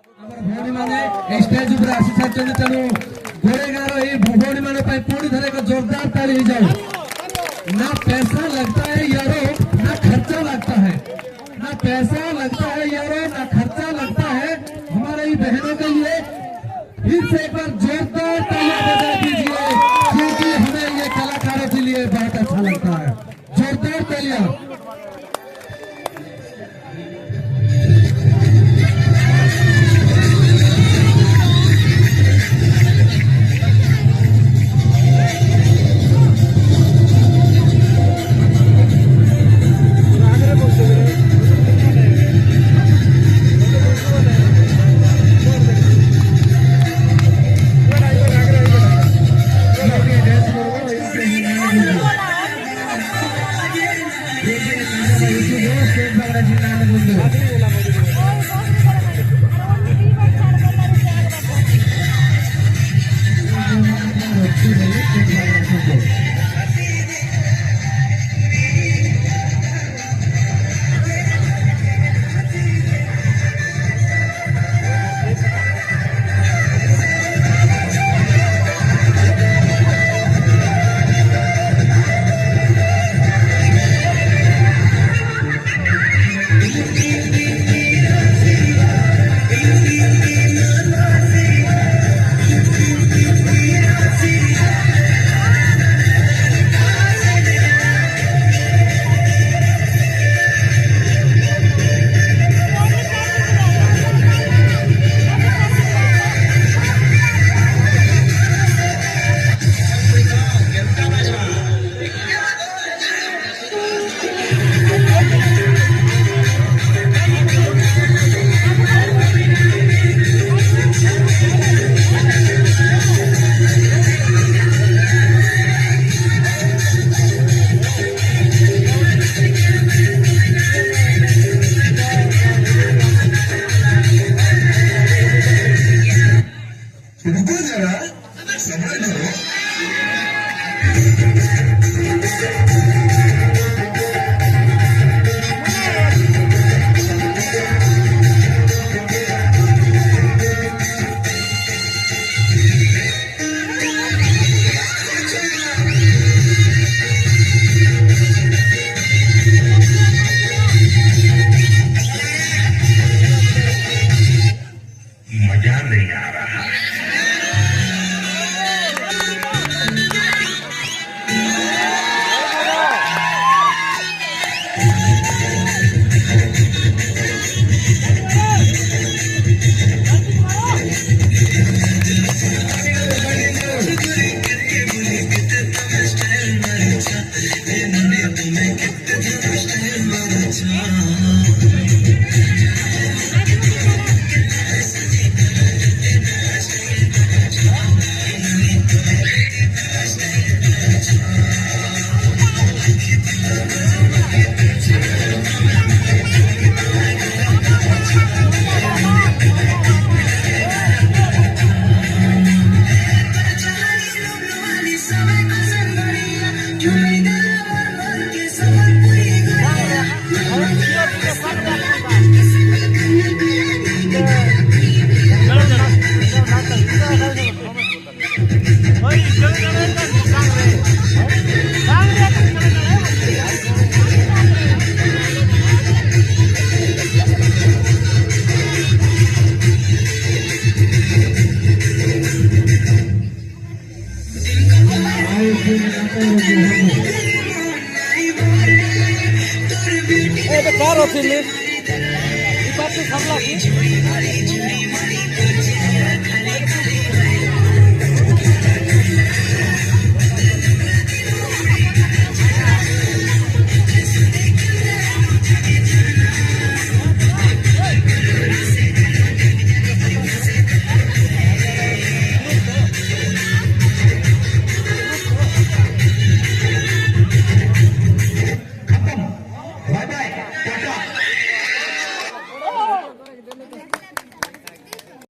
भौणी माने स्टेज ऊपर आसी सारछन्ति तेणु गोरेगाँव एई भौणी माने पई पुणी थरे एक जोरदार ताली हो जाओ। ना पैसा लगता है यारो, ना खर्चा लगता है, ना पैसा लगता है यारो, ना खर्चा लगता है। हमारे ये बहनों के लिए फिर से एक बार जोरदार तालियां बजा दीजिए, क्योंकि हमें ये कलाकारों के लिए बहुत अच्छा लगता है। जोरदार तालियां। कार होती है